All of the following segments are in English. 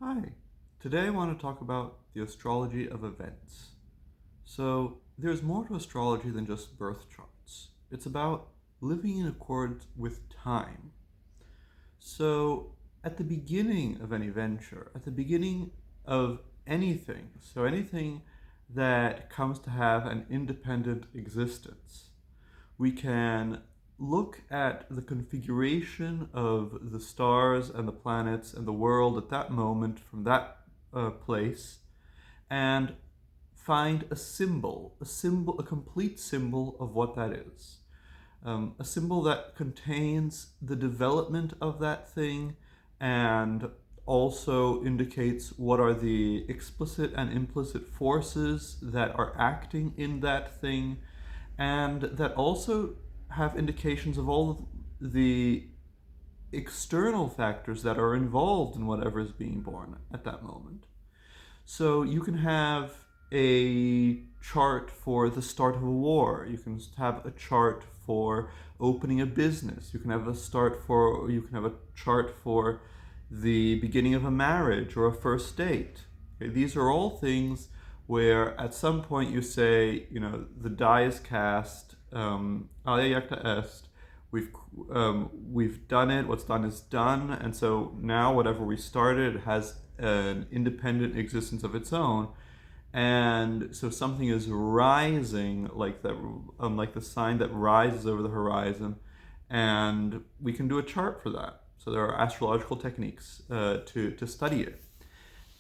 Hi, today I want to talk about the astrology of events. So, there's more to astrology than just birth charts. It's about living in accord with time. So, at the beginning of any venture, at the beginning of anything, so anything that comes to have an independent existence, we can look at the configuration of the stars and the planets and the world at that moment from that place and find a complete symbol of what that is. A symbol that contains the development of that thing and also indicates what are the explicit and implicit forces that are acting in that thing, and that also have indications of all the external factors that are involved in whatever is being born at that moment. So you can have a chart for the start of a war. You can have a chart for opening a business. You can have a chart for the beginning of a marriage or a first date. Okay, these are all things where at some point you say, the die is cast, alia jacta est, we've we've done it. What's done is done, and so now whatever we started has an independent existence of its own, and so something is rising like that, like the sign that rises over the horizon, and we can do a chart for that. So there are astrological techniques to study it.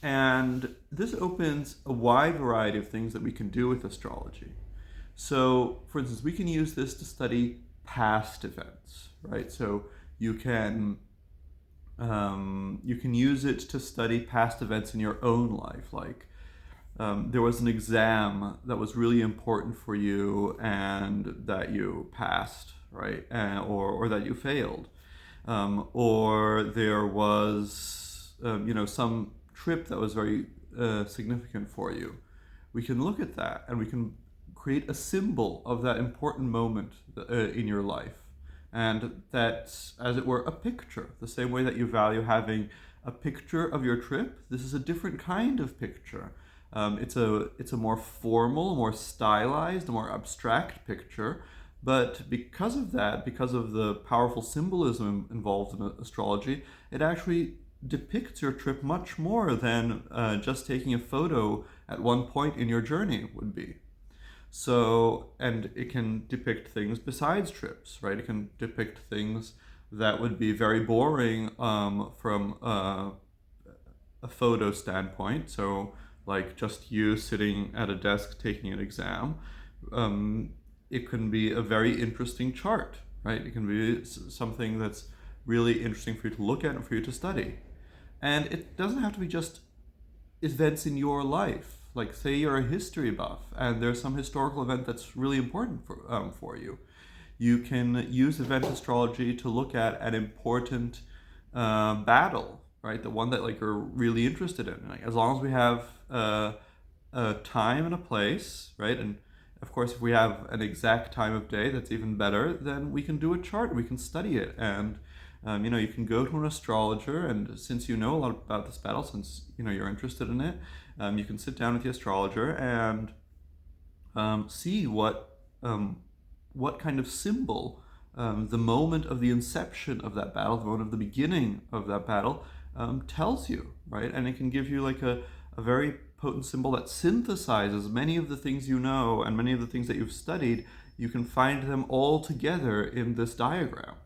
And this opens a wide variety of things that we can do with astrology. So, for instance, we can use this to study past events, right? So you can use it to study past events in your own life. Like there was an exam that was really important for you and that you passed, right? Or that you failed, or there was some trip that was very significant for you. We can look at that and we can create a symbol of that important moment in your life. And that's, as it were, a picture. The same way that you value having a picture of your trip, this is a different kind of picture. It's a more formal, more stylized, more abstract picture. But because of that, because of the powerful symbolism involved in astrology, it actually depicts your trip much more than just taking a photo at one point in your journey would be. So, and it can depict things besides trips, right? It can depict things that would be very boring from a photo standpoint. So, like just you sitting at a desk taking an exam. It can be a very interesting chart, right? It can be something that's really interesting for you to look at and for you to study. And it doesn't have to be just events in your life. Like, say you're a history buff and there's some historical event that's really important for you. You can use event astrology to look at an important battle, right? The one that like you're really interested in. Like, as long as we have a time and a place, right? And of course, if we have an exact time of day, that's even better. Then we can do a chart. We can study it, and you can go to an astrologer, and since you know a lot about this battle, since you're interested in it, you can sit down with the astrologer and see what kind of symbol the moment of the inception of that battle, the moment of the beginning of that battle, tells you, right? And it can give you like a very potent symbol that synthesizes many of the things you know and many of the things that you've studied. You can find them all together in this diagram,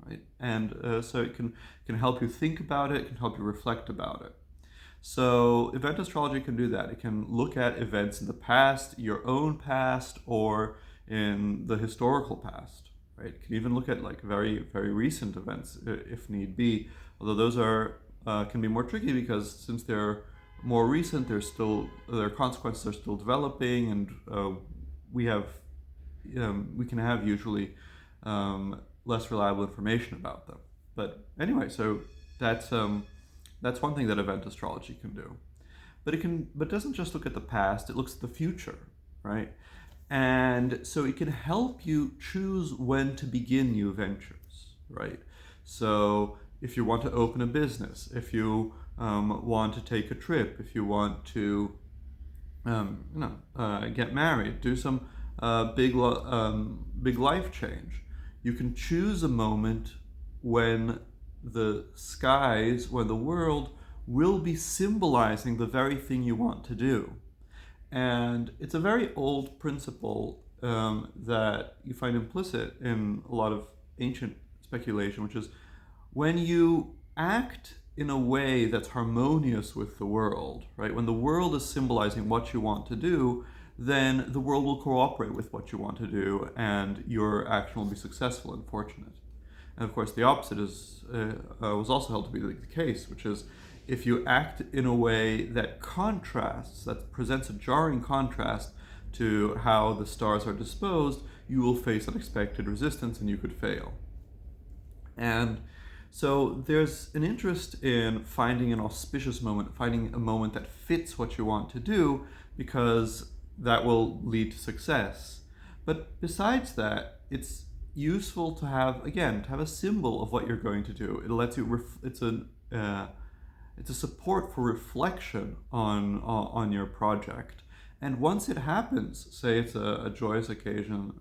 right? And so it can help you think about it, it can help you reflect about it. So event astrology can do that. It can look at events in the past, your own past, or in the historical past, right? It can even look at like very, very recent events if need be. Although those are can be more tricky because since they're more recent, their consequences are still developing, and we can have usually less reliable information about them. But anyway, so that's one thing that event astrology can do. But it doesn't just look at the past; it looks at the future, right? And so it can help you choose when to begin new ventures, right? So if you want to open a business, if you want to take a trip, if you want to get married, do some big life change. You can choose a moment when when the world will be symbolizing the very thing you want to do. And it's a very old principle that you find implicit in a lot of ancient speculation, which is when you act in a way that's harmonious with the world, right? When the world is symbolizing what you want to do, then the world will cooperate with what you want to do, and your action will be successful and fortunate. And of course, the opposite was also held to be the case, which is if you act in a way that contrasts, that presents a jarring contrast to how the stars are disposed, you will face unexpected resistance and you could fail. And so there's an interest in finding an auspicious moment, finding a moment that fits what you want to do, because that will lead to success. But besides that, it's useful to have a symbol of what you're going to do. It lets you it's a support for reflection on your project. And once it happens, say it's a joyous occasion,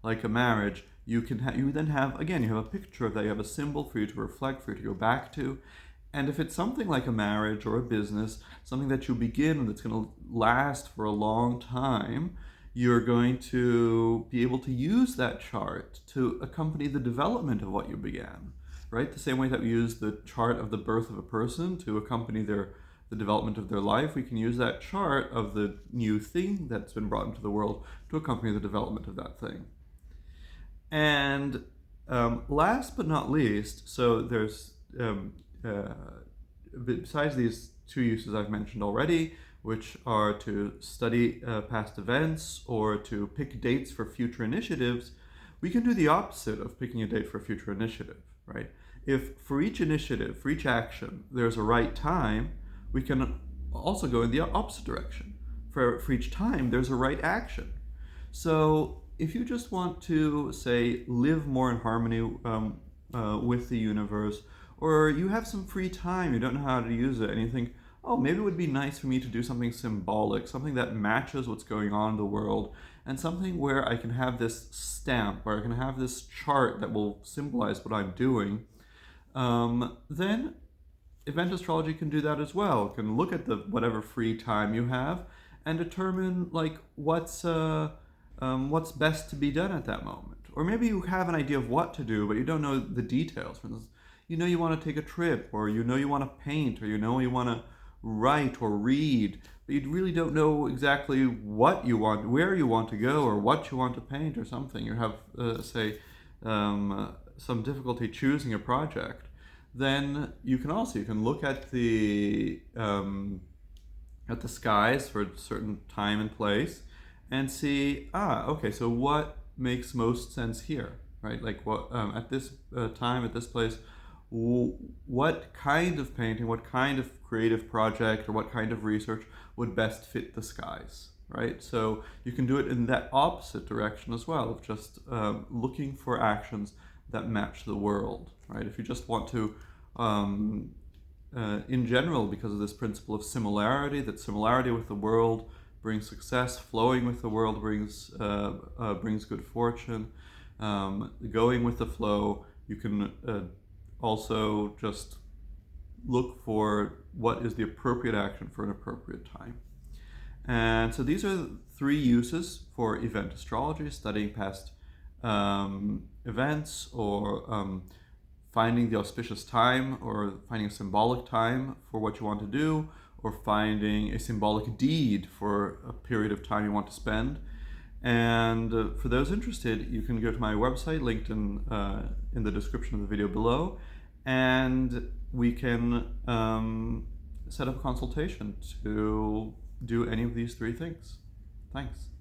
like a marriage, you then have a picture of that. You have a symbol for you to reflect, for you to go back to. And if it's something like a marriage or a business, something that you begin and that's going to last for a long time, you're going to be able to use that chart to accompany the development of what you began, right? The same way that we use the chart of the birth of a person to accompany the development of their life, we can use that chart of the new thing that's been brought into the world to accompany the development of that thing. And last but not least, so there's besides these two uses I've mentioned already, which are to study past events or to pick dates for future initiatives, we can do the opposite of picking a date for a future initiative, right? If for each initiative, for each action, there's a right time, we can also go in the opposite direction. For each time, there's a right action. So if you just want to, say, live more in harmony with the universe, or you have some free time, you don't know how to use it, and you think, oh, maybe it would be nice for me to do something symbolic, something that matches what's going on in the world, and something where I can have this stamp, where I can have this chart that will symbolize what I'm doing, then event astrology can do that as well. It can look at the whatever free time you have and determine what's best to be done at that moment. Or maybe you have an idea of what to do, but you don't know the details. For instance, you know you want to take a trip, or you know you want to paint, or you know you want to write or read, but you really don't know exactly what you want, where you want to go, or what you want to paint or something. You have, some difficulty choosing a project. Then you can look at the skies for a certain time and place and see, okay, so what makes most sense here, right? Like what at this time, at this place, what kind of painting, what kind of creative project, or what kind of research would best fit the skies, right? So you can do it in that opposite direction as well, of just looking for actions that match the world, right? If you just want to, in general, because of this principle of similarity, that similarity with the world brings success, flowing with the world brings good fortune, going with the flow, you can also just look for what is the appropriate action for an appropriate time. And so these are 3 uses for event astrology: studying past events, or finding the auspicious time, or finding a symbolic time for what you want to do, or finding a symbolic deed for a period of time you want to spend. And for those interested, you can go to my website, linked in the description of the video below, and we can set up a consultation to do any of these 3 things. Thanks.